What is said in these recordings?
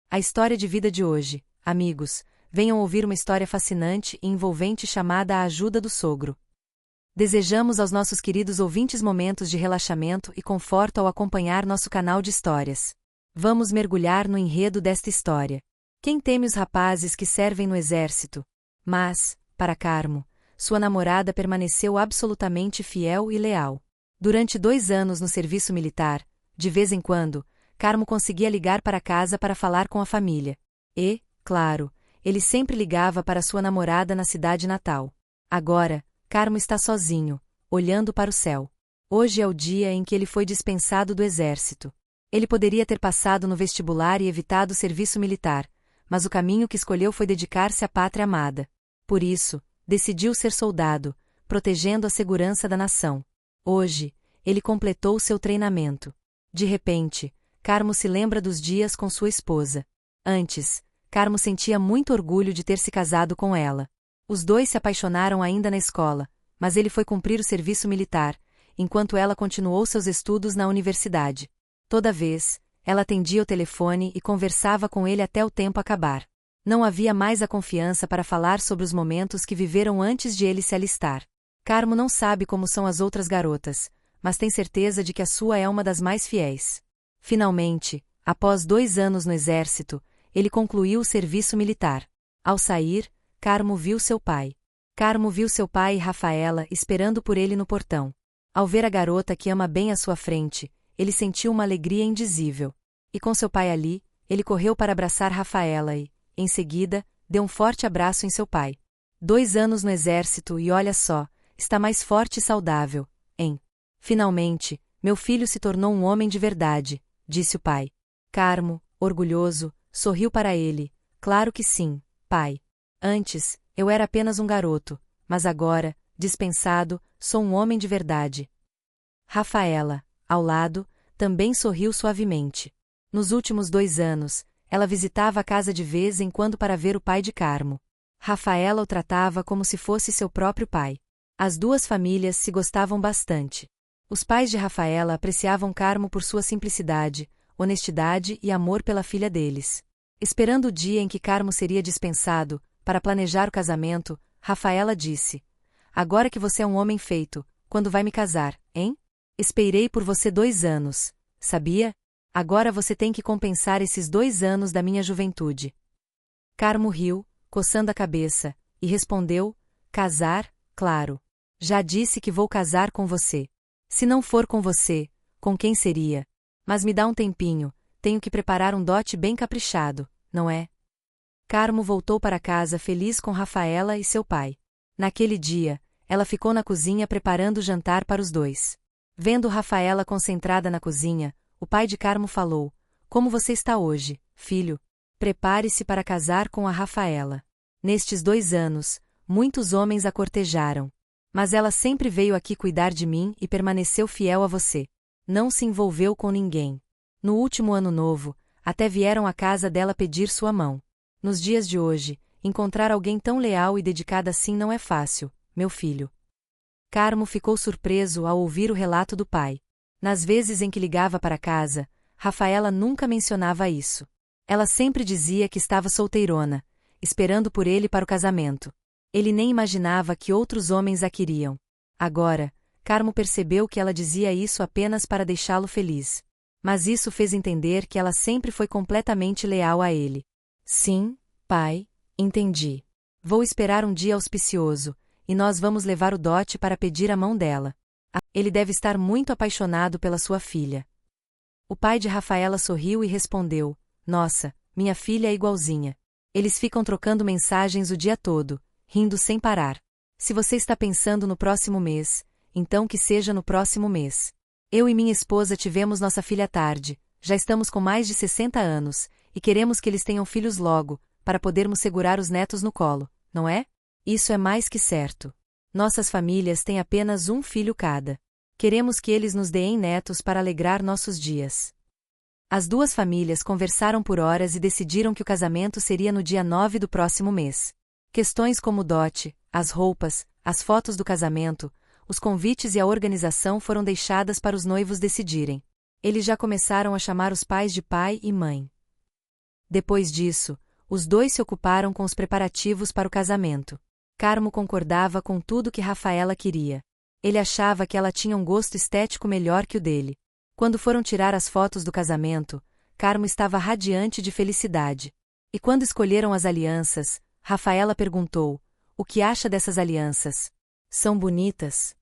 A história de vida de hoje, amigos, venham ouvir uma história fascinante e envolvente chamada A Ajuda do Sogro. Desejamos aos nossos queridos ouvintes momentos de relaxamento e conforto ao acompanhar nosso canal de histórias. Vamos mergulhar no enredo desta história. Quem teme os rapazes que servem no exército? Mas, para Carmo, sua namorada permaneceu absolutamente fiel e leal. Durante 2 anos no serviço militar, de vez em quando, Carmo conseguia ligar para casa para falar com a família. E, claro, ele sempre ligava para sua namorada na cidade natal. Agora, Carmo está sozinho, olhando para o céu. Hoje é o dia em que ele foi dispensado do exército. Ele poderia ter passado no vestibular e evitado o serviço militar, mas o caminho que escolheu foi dedicar-se à pátria amada. Por isso, decidiu ser soldado, protegendo a segurança da nação. Hoje, ele completou seu treinamento. De repente, Carmo se lembra dos dias com sua esposa. Antes, Carmo sentia muito orgulho de ter se casado com ela. Os dois se apaixonaram ainda na escola, mas ele foi cumprir o serviço militar, enquanto ela continuou seus estudos na universidade. Toda vez, ela atendia o telefone e conversava com ele até o tempo acabar. Não havia mais a confiança para falar sobre os momentos que viveram antes de ele se alistar. Carmo não sabe como são as outras garotas, mas tem certeza de que a sua é uma das mais fiéis. Finalmente, após 2 anos no exército, ele concluiu o serviço militar. Ao sair, Carmo viu seu pai. Carmo viu seu pai e Rafaela esperando por ele no portão. Ao ver a garota que ama bem à sua frente, ele sentiu uma alegria indizível. E com seu pai ali, ele correu para abraçar Rafaela e, em seguida, deu um forte abraço em seu pai. 2 anos no exército e olha só, está mais forte e saudável, hein? Finalmente, meu filho se tornou um homem de verdade, disse o pai. Carmo, orgulhoso, sorriu para ele. Claro que sim, pai. Antes, eu era apenas um garoto, mas agora, dispensado, sou um homem de verdade. Rafaela, ao lado, também sorriu suavemente. Nos últimos 2 anos, ela visitava a casa de vez em quando para ver o pai de Carmo. Rafaela o tratava como se fosse seu próprio pai. As 2 famílias se gostavam bastante. Os pais de Rafaela apreciavam Carmo por sua simplicidade, honestidade e amor pela filha deles. Esperando o dia em que Carmo seria dispensado, para planejar o casamento, Rafaela disse: Agora que você é um homem feito, quando vai me casar, hein? Esperei por você 2 anos, sabia? Agora você tem que compensar esses 2 anos da minha juventude. Carmo riu, coçando a cabeça, e respondeu: Casar, claro. Já disse que vou casar com você. Se não for com você, com quem seria? Mas me dá um tempinho, tenho que preparar um dote bem caprichado, não é? Carmo voltou para casa feliz com Rafaela e seu pai. Naquele dia, ela ficou na cozinha preparando o jantar para os 2. Vendo Rafaela concentrada na cozinha, o pai de Carmo falou: Como você está hoje, filho? Prepare-se para casar com a Rafaela. Nestes 2 anos, muitos homens a cortejaram. Mas ela sempre veio aqui cuidar de mim e permaneceu fiel a você. Não se envolveu com ninguém. No último ano novo, até vieram à casa dela pedir sua mão. Nos dias de hoje, encontrar alguém tão leal e dedicada assim não é fácil, meu filho. Carmo ficou surpreso ao ouvir o relato do pai. Nas vezes em que ligava para casa, Rafaela nunca mencionava isso. Ela sempre dizia que estava solteirona, esperando por ele para o casamento. Ele nem imaginava que outros homens a queriam. Agora, Carmo percebeu que ela dizia isso apenas para deixá-lo feliz. Mas isso fez entender que ela sempre foi completamente leal a ele. Sim, pai, entendi. Vou esperar um dia auspicioso, e nós vamos levar o dote para pedir a mão dela. Ele deve estar muito apaixonado pela sua filha. O pai de Rafaela sorriu e respondeu: Nossa, minha filha é igualzinha. Eles ficam trocando mensagens o dia todo, rindo sem parar. Se você está pensando no próximo mês, então que seja no próximo mês. Eu e minha esposa tivemos nossa filha tarde, já estamos com mais de 60 anos, e queremos que eles tenham filhos logo, para podermos segurar os netos no colo, não é? Isso é mais que certo. Nossas famílias têm apenas um filho cada. Queremos que eles nos deem netos para alegrar nossos dias. As 2 famílias conversaram por horas e decidiram que o casamento seria no dia 9 do próximo mês. Questões como o dote, as roupas, as fotos do casamento, os convites e a organização foram deixadas para os noivos decidirem. Eles já começaram a chamar os pais de pai e mãe. Depois disso, os dois se ocuparam com os preparativos para o casamento. Carmo concordava com tudo que Rafaela queria. Ele achava que ela tinha um gosto estético melhor que o dele. Quando foram tirar as fotos do casamento, Carmo estava radiante de felicidade. E quando escolheram as alianças, Rafaela perguntou: "O que acha dessas alianças? São bonitas?"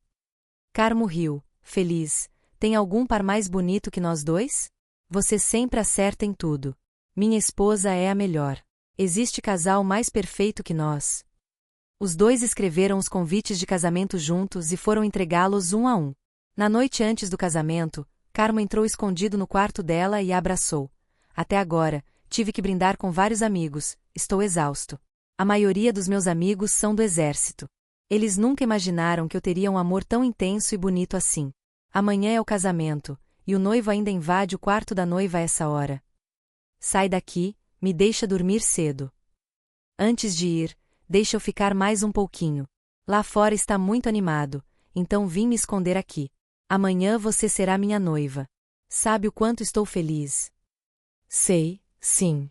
Carmo riu, feliz. "Tem algum par mais bonito que nós dois? Você sempre acerta em tudo. Minha esposa é a melhor. Existe casal mais perfeito que nós." Os dois escreveram os convites de casamento juntos e foram entregá-los um a um. Na noite antes do casamento, Carmo entrou escondido no quarto dela e a abraçou. "Até agora, tive que brindar com vários amigos, estou exausto. A maioria dos meus amigos são do exército. Eles nunca imaginaram que eu teria um amor tão intenso e bonito assim. Amanhã é o casamento, e o noivo ainda invade o quarto da noiva a essa hora. Sai daqui, me deixa dormir cedo. Antes de ir, deixa eu ficar mais um pouquinho. Lá fora está muito animado, então vim me esconder aqui. Amanhã você será minha noiva. Sabe o quanto estou feliz?" "Sei, sim."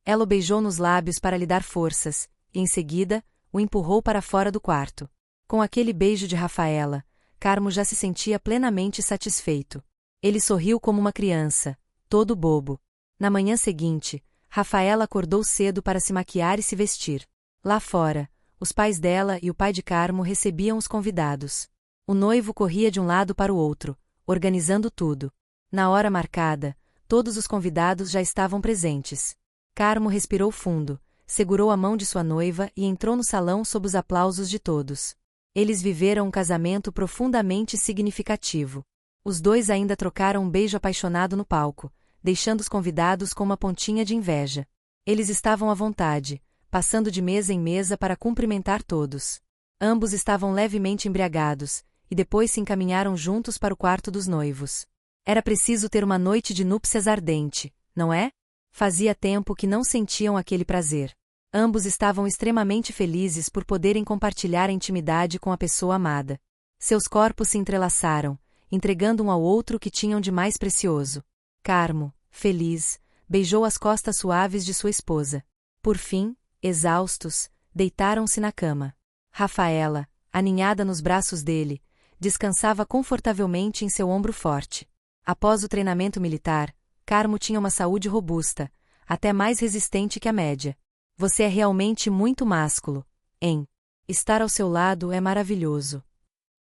Ela o beijou nos lábios para lhe dar forças, e em seguida, o empurrou para fora do quarto. Com aquele beijo de Rafaela, Carmo já se sentia plenamente satisfeito. Ele sorriu como uma criança, todo bobo. Na manhã seguinte, Rafaela acordou cedo para se maquiar e se vestir. Lá fora, os pais dela e o pai de Carmo recebiam os convidados. O noivo corria de um lado para o outro, organizando tudo. Na hora marcada, todos os convidados já estavam presentes. Carmo respirou fundo, segurou a mão de sua noiva e entrou no salão sob os aplausos de todos. Eles viveram um casamento profundamente significativo. Os dois ainda trocaram um beijo apaixonado no palco, deixando os convidados com uma pontinha de inveja. Eles estavam à vontade, passando de mesa em mesa para cumprimentar todos. Ambos estavam levemente embriagados, e depois se encaminharam juntos para o quarto dos noivos. Era preciso ter uma noite de núpcias ardente, não é? Fazia tempo que não sentiam aquele prazer. Ambos estavam extremamente felizes por poderem compartilhar a intimidade com a pessoa amada. Seus corpos se entrelaçaram, entregando um ao outro o que tinham de mais precioso. Carmo, feliz, beijou as costas suaves de sua esposa. Por fim, exaustos, deitaram-se na cama. Rafaela, aninhada nos braços dele, descansava confortavelmente em seu ombro forte. Após o treinamento militar, Carmo tinha uma saúde robusta, até mais resistente que a média. "Você é realmente muito másculo, hein? Estar ao seu lado é maravilhoso."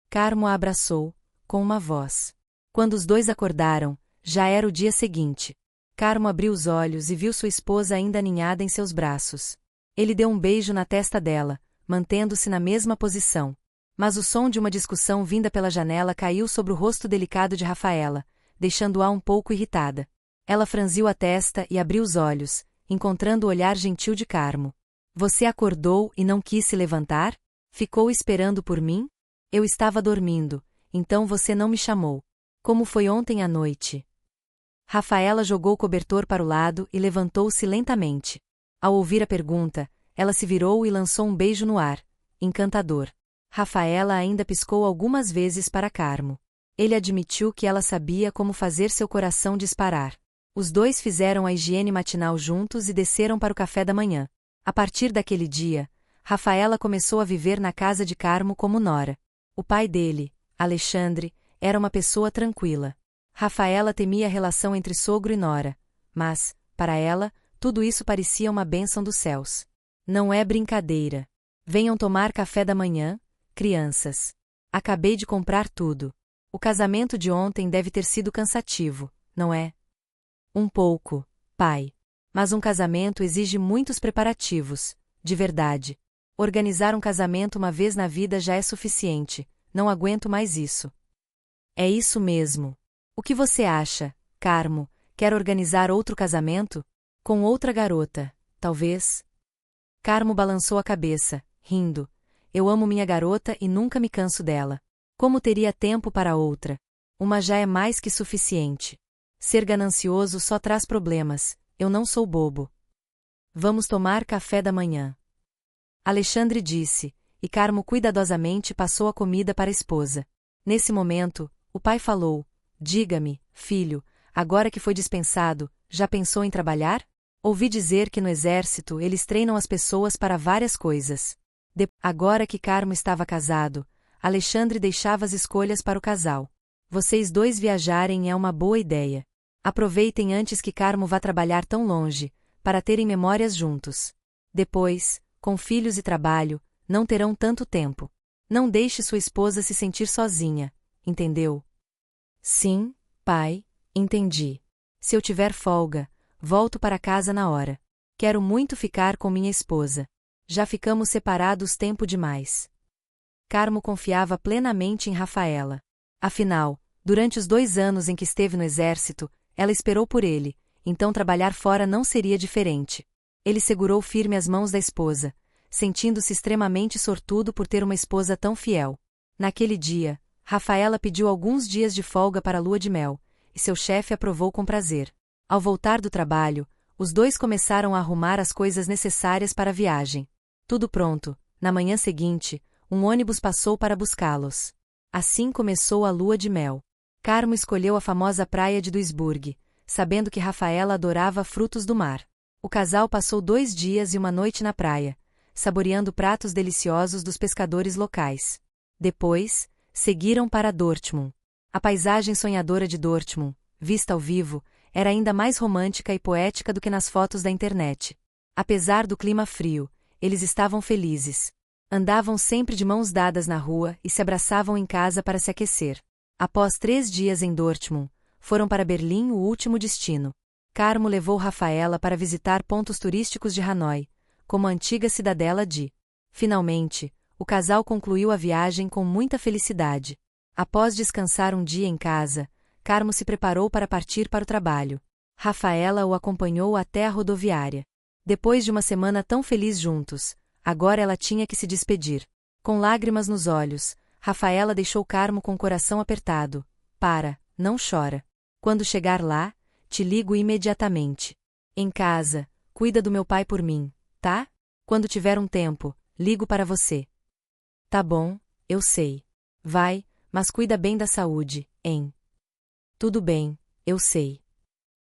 Carmo a abraçou, com uma voz. Quando os dois acordaram, já era o dia seguinte. Carmo abriu os olhos e viu sua esposa ainda aninhada em seus braços. Ele deu um beijo na testa dela, mantendo-se na mesma posição. Mas o som de uma discussão vinda pela janela caiu sobre o rosto delicado de Rafaela, deixando-a um pouco irritada. Ela franziu a testa e abriu os olhos, encontrando o olhar gentil de Carmo. "Você acordou e não quis se levantar? Ficou esperando por mim? Eu estava dormindo, então você não me chamou. Como foi ontem à noite?" Rafaela jogou o cobertor para o lado e levantou-se lentamente. Ao ouvir a pergunta, ela se virou e lançou um beijo no ar. Encantador. Rafaela ainda piscou algumas vezes para Carmo. Ele admitiu que ela sabia como fazer seu coração disparar. Os dois fizeram a higiene matinal juntos e desceram para o café da manhã. A partir daquele dia, Rafaela começou a viver na casa de Carmo como nora. O pai dele, Alexandre, era uma pessoa tranquila. Rafaela temia a relação entre sogro e nora, mas, para ela, tudo isso parecia uma bênção dos céus. "Não é brincadeira. Venham tomar café da manhã, crianças. Acabei de comprar tudo. O casamento de ontem deve ter sido cansativo, não é?" "Um pouco, pai. Mas um casamento exige muitos preparativos, de verdade. Organizar um casamento uma vez na vida já é suficiente, não aguento mais isso." "É isso mesmo. O que você acha, Carmo? Quer organizar outro casamento? Com outra garota, talvez?" Carmo balançou a cabeça, rindo. "Eu amo minha garota e nunca me canso dela. Como teria tempo para outra? Uma já é mais que suficiente. Ser ganancioso só traz problemas, eu não sou bobo." "Vamos tomar café da manhã." Alexandre disse, e Carmo cuidadosamente passou a comida para a esposa. Nesse momento, o pai falou: "Diga-me, filho, agora que foi dispensado, já pensou em trabalhar? Ouvi dizer que no exército eles treinam as pessoas para várias coisas. Agora que Carmo estava casado, Alexandre deixava as escolhas para o casal. Vocês dois viajarem é uma boa ideia. Aproveitem antes que Carmo vá trabalhar tão longe, para terem memórias juntos. Depois, com filhos e trabalho, não terão tanto tempo. Não deixe sua esposa se sentir sozinha, entendeu? Sim, pai, entendi. Se eu tiver folga, volto para casa na hora. Quero muito ficar com minha esposa. Já ficamos separados tempo demais. Carmo confiava plenamente em Rafaela. Afinal, durante os 2 anos em que esteve no exército, ela esperou por ele, então trabalhar fora não seria diferente. Ele segurou firme as mãos da esposa, sentindo-se extremamente sortudo por ter uma esposa tão fiel. Naquele dia, Rafaela pediu alguns dias de folga para a lua de mel, e seu chefe aprovou com prazer. Ao voltar do trabalho, os dois começaram a arrumar as coisas necessárias para a viagem. Tudo pronto, na manhã seguinte, um ônibus passou para buscá-los. Assim começou a lua de mel. Carmo escolheu a famosa praia de Duisburg, sabendo que Rafaela adorava frutos do mar. O casal passou 2 dias e uma noite na praia, saboreando pratos deliciosos dos pescadores locais. Depois, seguiram para Dortmund. A paisagem sonhadora de Dortmund, vista ao vivo, era ainda mais romântica e poética do que nas fotos da internet. Apesar do clima frio, eles estavam felizes. Andavam sempre de mãos dadas na rua e se abraçavam em casa para se aquecer. Após 3 dias em Dortmund, foram para Berlim, o último destino. Carmo levou Rafaela para visitar pontos turísticos de Hanoi, como a antiga cidadela de. Finalmente, o casal concluiu a viagem com muita felicidade. Após descansar um dia em casa, Carmo se preparou para partir para o trabalho. Rafaela o acompanhou até a rodoviária. Depois de uma semana tão feliz juntos, agora ela tinha que se despedir. Com lágrimas nos olhos, Rafaela deixou Carmo com o coração apertado. Não chora. Quando chegar lá, te ligo imediatamente. Em casa, cuida do meu pai por mim, tá? Quando tiver um tempo, ligo para você. Tá bom, eu sei. Vai, mas cuida bem da saúde, hein? Tudo bem, eu sei.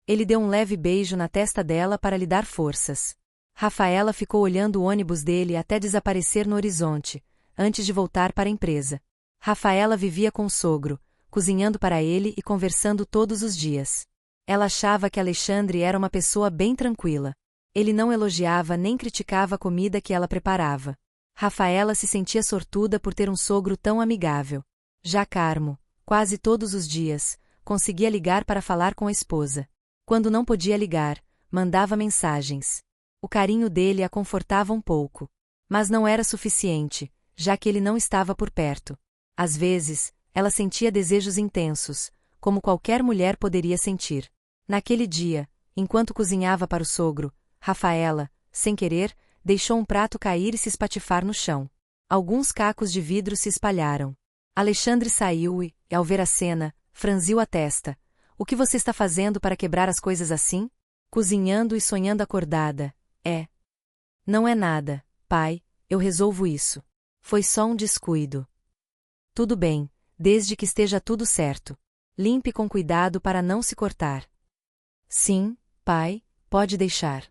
Ele deu um leve beijo na testa dela para lhe dar forças. Rafaela ficou olhando o ônibus dele até desaparecer no horizonte, antes de voltar para a empresa. Rafaela vivia com o sogro, cozinhando para ele e conversando todos os dias. Ela achava que Alexandre era uma pessoa bem tranquila. Ele não elogiava nem criticava a comida que ela preparava. Rafaela se sentia sortuda por ter um sogro tão amigável. Já Carmo, quase todos os dias, conseguia ligar para falar com a esposa. Quando não podia ligar, mandava mensagens. O carinho dele a confortava um pouco. Mas não era suficiente, já que ele não estava por perto. Às vezes, ela sentia desejos intensos, como qualquer mulher poderia sentir. Naquele dia, enquanto cozinhava para o sogro, Rafaela, sem querer, deixou um prato cair e se espatifar no chão. Alguns cacos de vidro se espalharam. Alexandre saiu e, ao ver a cena, franziu a testa. O que você está fazendo para quebrar as coisas assim? Cozinhando e sonhando acordada. Não é nada, pai, eu resolvo isso. Foi só um descuido. Tudo bem, desde que esteja tudo certo. Limpe com cuidado para não se cortar. Sim, pai, pode deixar.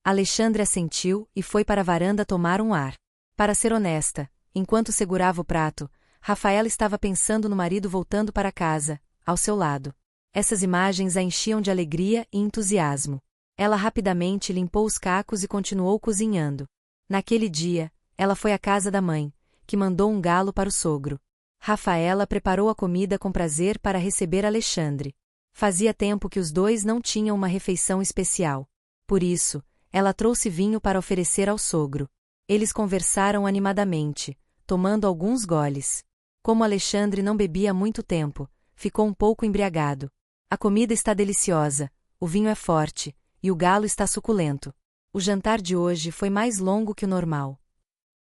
Alexandre assentiu e foi para a varanda tomar um ar. Para ser honesta, enquanto segurava o prato, Rafaela estava pensando no marido voltando para casa, ao seu lado. Essas imagens a enchiam de alegria e entusiasmo. Ela rapidamente limpou os cacos e continuou cozinhando. Naquele dia, ela foi à casa da mãe, que mandou um galo para o sogro. Rafaela preparou a comida com prazer para receber Alexandre. Fazia tempo que os dois não tinham uma refeição especial. Por isso, ela trouxe vinho para oferecer ao sogro. Eles conversaram animadamente, tomando alguns goles. Como Alexandre não bebia há muito tempo, ficou um pouco embriagado. A comida está deliciosa, o vinho é forte, e o galo está suculento. O jantar de hoje foi mais longo que o normal.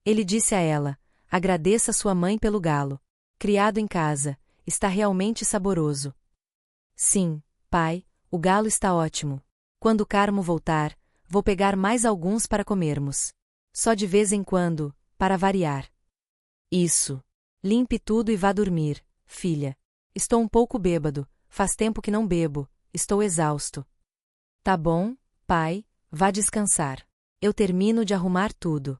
Ele disse a ela: agradeça sua mãe pelo galo. Criado em casa, está realmente saboroso. Sim, pai, o galo está ótimo. Quando Carmo voltar, vou pegar mais alguns para comermos. Só de vez em quando, para variar. Isso. Limpe tudo e vá dormir, filha. Estou um pouco bêbado, faz tempo que não bebo, estou exausto. Tá bom, Pai, vá descansar. Eu termino de arrumar tudo.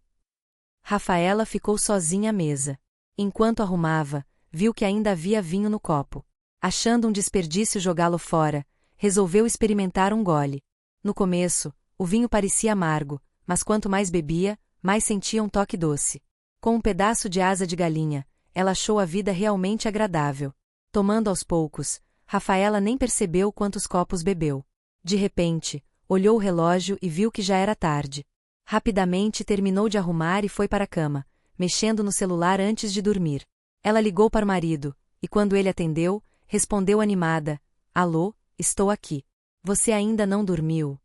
Rafaela ficou sozinha à mesa. Enquanto arrumava, viu que ainda havia vinho no copo. Achando um desperdício jogá-lo fora, resolveu experimentar um gole. No começo, o vinho parecia amargo, mas quanto mais bebia, mais sentia um toque doce. Com um pedaço de asa de galinha, ela achou a vida realmente agradável. Tomando aos poucos, Rafaela nem percebeu quantos copos bebeu. De repente, olhou o relógio e viu que já era tarde. Rapidamente terminou de arrumar e foi para a cama, mexendo no celular antes de dormir. Ela ligou para o marido, e quando ele atendeu, respondeu animada: Alô, estou aqui. Você ainda não dormiu?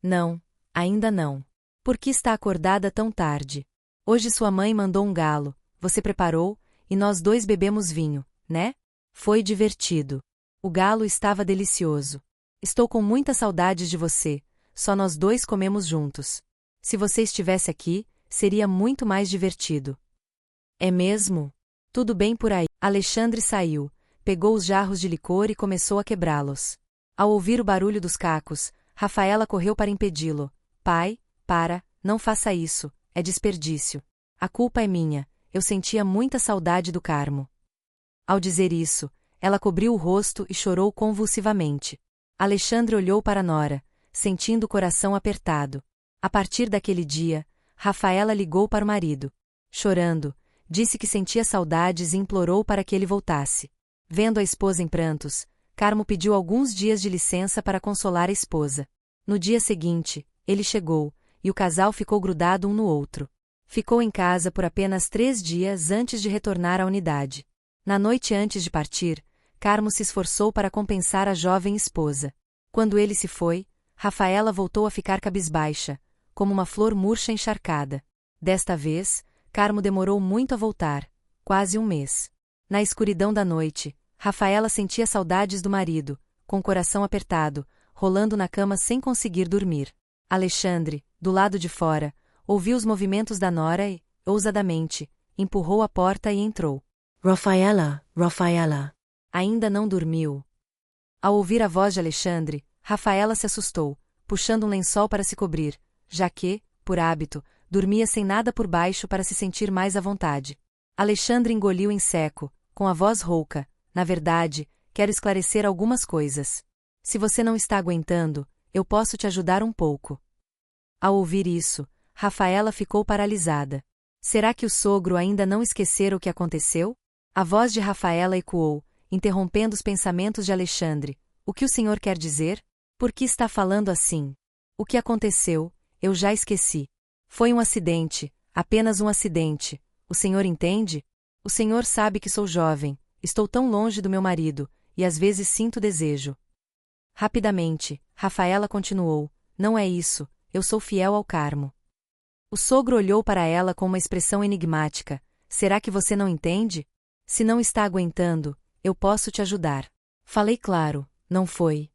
Não, ainda não. Por que está acordada tão tarde? Hoje sua mãe mandou um galo, você preparou, e nós dois bebemos vinho, né? Foi divertido. O galo estava delicioso. Estou com muitas saudades de você, só nós dois comemos juntos. Se você estivesse aqui, seria muito mais divertido. É mesmo? Tudo bem por aí. Alexandre saiu, pegou os jarros de licor e começou a quebrá-los. Ao ouvir o barulho dos cacos, Rafaela correu para impedi-lo. Pai, para, não faça isso, é desperdício. A culpa é minha, eu sentia muita saudade do Carmo. Ao dizer isso, ela cobriu o rosto e chorou convulsivamente. Alexandre olhou para Nora, sentindo o coração apertado. A partir daquele dia, Rafaela ligou para o marido. Chorando, disse que sentia saudades e implorou para que ele voltasse. Vendo a esposa em prantos, Carmo pediu alguns dias de licença para consolar a esposa. No dia seguinte, ele chegou, e o casal ficou grudado um no outro. Ficou em casa por apenas 3 dias antes de retornar à unidade. Na noite antes de partir, Carmo se esforçou para compensar a jovem esposa. Quando ele se foi, Rafaela voltou a ficar cabisbaixa, como uma flor murcha encharcada. Desta vez, Carmo demorou muito a voltar, quase um mês. Na escuridão da noite, Rafaela sentia saudades do marido, com o coração apertado, rolando na cama sem conseguir dormir. Alexandre, do lado de fora, ouviu os movimentos da Nora e, ousadamente, empurrou a porta e entrou. Rafaela, Rafaela. Ainda não dormiu. Ao ouvir a voz de Alexandre, Rafaela se assustou, puxando um lençol para se cobrir, já que, por hábito, dormia sem nada por baixo para se sentir mais à vontade. Alexandre engoliu em seco, com a voz rouca: na verdade, quero esclarecer algumas coisas. Se você não está aguentando, eu posso te ajudar um pouco. Ao ouvir isso, Rafaela ficou paralisada. Será que o sogro ainda não esquecera o que aconteceu? A voz de Rafaela ecoou, interrompendo os pensamentos de Alexandre. O que o senhor quer dizer? Por que está falando assim? O que aconteceu? Eu já esqueci. Foi um acidente, apenas um acidente. O senhor entende? O senhor sabe que sou jovem, estou tão longe do meu marido, e às vezes sinto desejo. Rapidamente, Rafaela continuou: não é isso, eu sou fiel ao Carmo. O sogro olhou para ela com uma expressão enigmática. Será que você não entende? Se não está aguentando, eu posso te ajudar. Falei claro, não foi?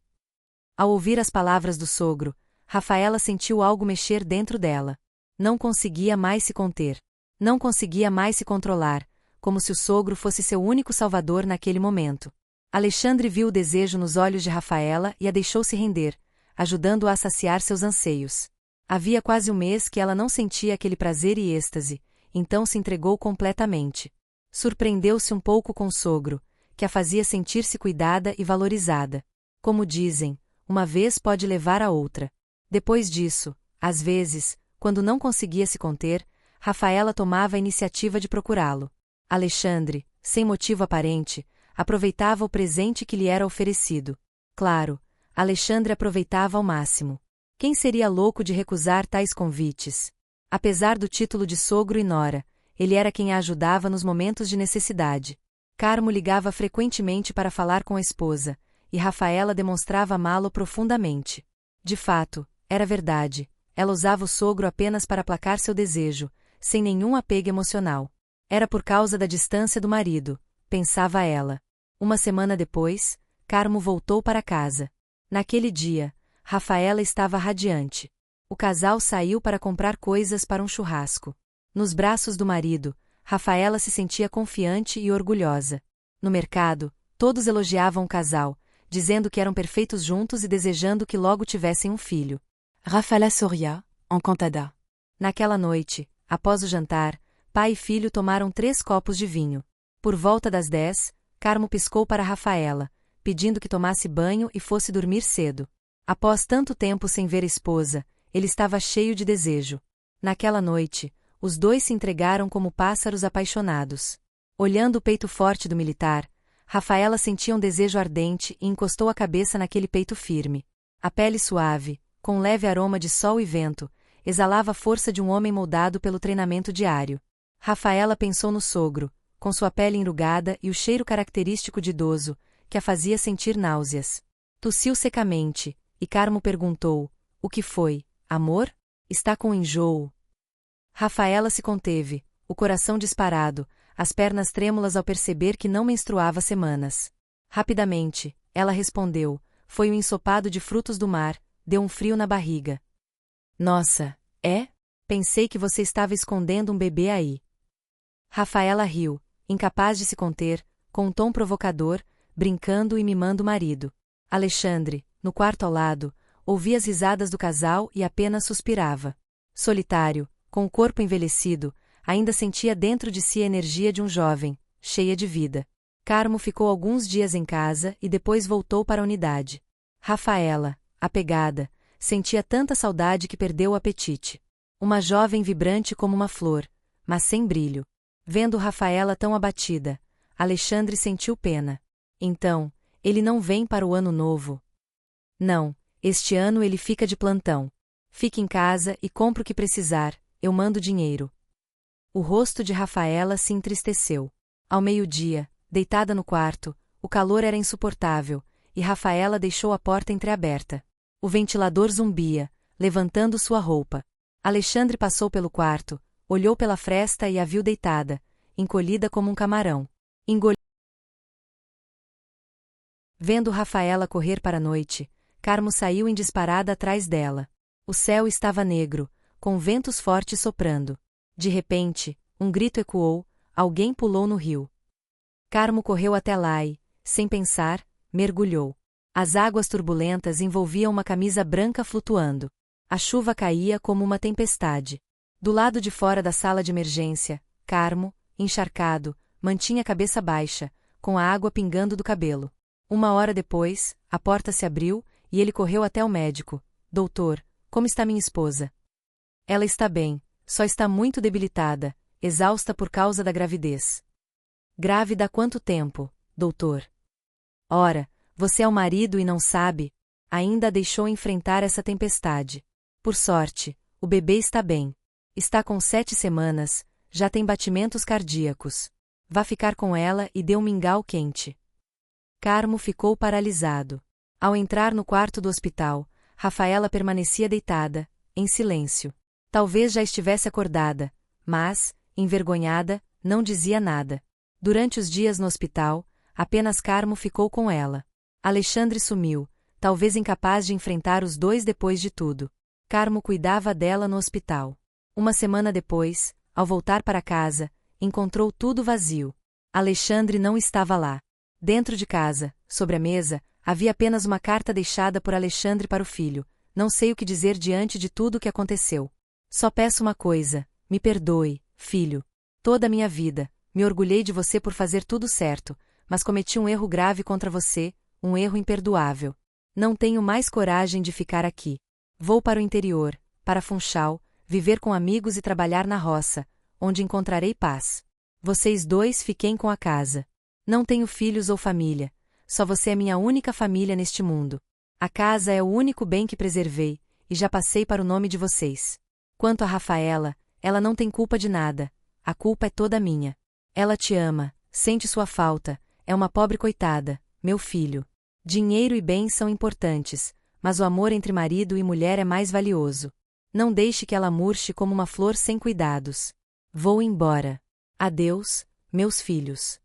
Ao ouvir as palavras do sogro, Rafaela sentiu algo mexer dentro dela. Não conseguia mais se conter. Não conseguia mais se controlar, como se o sogro fosse seu único salvador naquele momento. Alexandre viu o desejo nos olhos de Rafaela e a deixou se render, ajudando-a a saciar seus anseios. Havia quase um mês que ela não sentia aquele prazer e êxtase, então se entregou completamente. Surpreendeu-se um pouco com o sogro, que a fazia sentir-se cuidada e valorizada. Como dizem, uma vez pode levar a outra. Depois disso, às vezes, quando não conseguia se conter, Rafaela tomava a iniciativa de procurá-lo. Alexandre, sem motivo aparente, aproveitava o presente que lhe era oferecido. Claro, Alexandre aproveitava ao máximo. Quem seria louco de recusar tais convites? Apesar do título de sogro e nora, ele era quem a ajudava nos momentos de necessidade. Carmo ligava frequentemente para falar com a esposa, e Rafaela demonstrava amá-lo profundamente. De fato, era verdade, ela usava o sogro apenas para aplacar seu desejo, sem nenhum apego emocional. Era por causa da distância do marido, pensava ela. Uma semana depois, Carmo voltou para casa. Naquele dia, Rafaela estava radiante. O casal saiu para comprar coisas para um churrasco. Nos braços do marido, Rafaela se sentia confiante e orgulhosa. No mercado, todos elogiavam o casal, dizendo que eram perfeitos juntos e desejando que logo tivessem um filho. Rafala Soria, encantada. Naquela noite, após o jantar, pai e filho tomaram 3 copos de vinho. Por volta das 10, Carmo piscou para Rafaela, pedindo que tomasse banho e fosse dormir cedo. Após tanto tempo sem ver a esposa, ele estava cheio de desejo. Naquela noite, os dois se entregaram como pássaros apaixonados. Olhando o peito forte do militar, Rafaela sentia um desejo ardente e encostou a cabeça naquele peito firme. A pele suave, com um leve aroma de sol e vento, exalava a força de um homem moldado pelo treinamento diário. Rafaela pensou no sogro, com sua pele enrugada e o cheiro característico de idoso, que a fazia sentir náuseas. Tossiu secamente, e Carmo perguntou: "O que foi, amor? Está com enjoo?" Rafaela se conteve, o coração disparado, as pernas trêmulas ao perceber que não menstruava há semanas. Rapidamente, ela respondeu: "Foi o ensopado de frutos do mar, deu um frio na barriga." "Nossa, é? Pensei que você estava escondendo um bebê aí." Rafaela riu, incapaz de se conter, com um tom provocador, brincando e mimando o marido. Alexandre, no quarto ao lado, ouvia as risadas do casal e apenas suspirava. Solitário, com o corpo envelhecido, ainda sentia dentro de si a energia de um jovem, cheia de vida. Carmo ficou alguns dias em casa e depois voltou para a unidade. Rafaela, apegada, sentia tanta saudade que perdeu o apetite. Uma jovem vibrante como uma flor, mas sem brilho. Vendo Rafaela tão abatida, Alexandre sentiu pena. "Então, ele não vem para o ano novo?" "Não, este ano ele fica de plantão. Fique em casa e compre o que precisar, eu mando dinheiro." O rosto de Rafaela se entristeceu. Ao meio-dia, deitada no quarto, o calor era insuportável, e Rafaela deixou a porta entreaberta. O ventilador zumbia, levantando sua roupa. Alexandre passou pelo quarto, olhou pela fresta e a viu deitada, encolhida como um camarão. Vendo Rafaela correr para a noite, Carmo saiu em disparada atrás dela. O céu estava negro, com ventos fortes soprando. De repente, um grito ecoou: alguém pulou no rio. Carmo correu até lá e, sem pensar, mergulhou. As águas turbulentas envolviam uma camisa branca flutuando. A chuva caía como uma tempestade. Do lado de fora da sala de emergência, Carmo, encharcado, mantinha a cabeça baixa, com a água pingando do cabelo. 1 hora depois, a porta se abriu, e ele correu até o médico. "Doutor, como está minha esposa?" "Ela está bem, só está muito debilitada, exausta por causa da gravidez." "Grávida há quanto tempo, doutor?" "Ora, você é o marido e não sabe? Ainda a deixou enfrentar essa tempestade. Por sorte, o bebê está bem. Está com 7 semanas, já tem batimentos cardíacos. Vá ficar com ela e dê um mingau quente." Carmo ficou paralisado. Ao entrar no quarto do hospital, Rafaela permanecia deitada, em silêncio. Talvez já estivesse acordada, mas, envergonhada, não dizia nada. Durante os dias no hospital, apenas Carmo ficou com ela. Alexandre sumiu, talvez incapaz de enfrentar os dois depois de tudo. Carmo cuidava dela no hospital. 1 semana depois, ao voltar para casa, encontrou tudo vazio. Alexandre não estava lá. Dentro de casa, sobre a mesa, havia apenas uma carta deixada por Alexandre para o filho: "Não sei o que dizer diante de tudo o que aconteceu. Só peço uma coisa: me perdoe, filho. Toda a minha vida, me orgulhei de você por fazer tudo certo, mas cometi um erro grave contra você, um erro imperdoável. Não tenho mais coragem de ficar aqui. Vou para o interior, para Funchal, viver com amigos e trabalhar na roça, onde encontrarei paz. Vocês dois fiquem com a casa. Não tenho filhos ou família, só você é minha única família neste mundo. A casa é o único bem que preservei, e já passei para o nome de vocês. Quanto a Rafaela, ela não tem culpa de nada, a culpa é toda minha. Ela te ama, sente sua falta, é uma pobre coitada, meu filho. Dinheiro e bens são importantes, mas o amor entre marido e mulher é mais valioso. Não deixe que ela murche como uma flor sem cuidados. Vou embora. Adeus, meus filhos."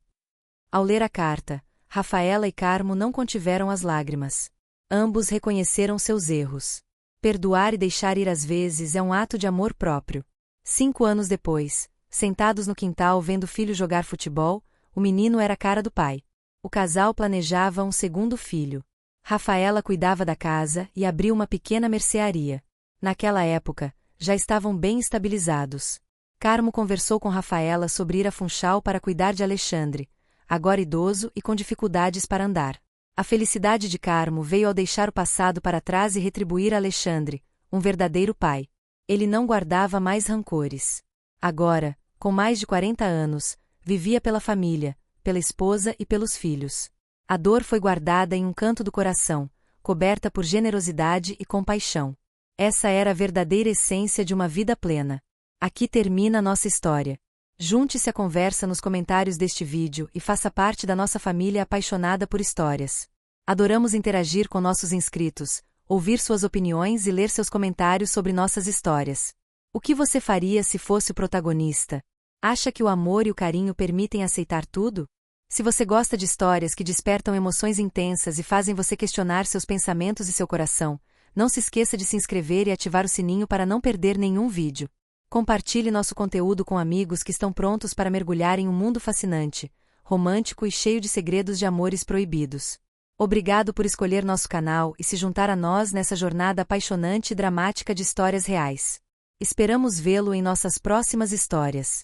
Ao ler a carta, Rafaela e Carmo não contiveram as lágrimas. Ambos reconheceram seus erros. Perdoar e deixar ir às vezes é um ato de amor próprio. 5 anos depois, sentados no quintal vendo o filho jogar futebol, o menino era a cara do pai. O casal planejava um segundo filho. Rafaela cuidava da casa e abriu uma pequena mercearia. Naquela época, já estavam bem estabilizados. Carmo conversou com Rafaela sobre ir a Funchal para cuidar de Alexandre, agora idoso e com dificuldades para andar. A felicidade de Carmo veio ao deixar o passado para trás e retribuir a Alexandre, um verdadeiro pai. Ele não guardava mais rancores. Agora, com mais de 40 anos, vivia pela família, pela esposa e pelos filhos. A dor foi guardada em um canto do coração, coberta por generosidade e compaixão. Essa era a verdadeira essência de uma vida plena. Aqui termina nossa história. Junte-se à conversa nos comentários deste vídeo e faça parte da nossa família apaixonada por histórias. Adoramos interagir com nossos inscritos, ouvir suas opiniões e ler seus comentários sobre nossas histórias. O que você faria se fosse o protagonista? Acha que o amor e o carinho permitem aceitar tudo? Se você gosta de histórias que despertam emoções intensas e fazem você questionar seus pensamentos e seu coração, não se esqueça de se inscrever e ativar o sininho para não perder nenhum vídeo. Compartilhe nosso conteúdo com amigos que estão prontos para mergulhar em um mundo fascinante, romântico e cheio de segredos de amores proibidos. Obrigado por escolher nosso canal e se juntar a nós nessa jornada apaixonante e dramática de histórias reais. Esperamos vê-lo em nossas próximas histórias.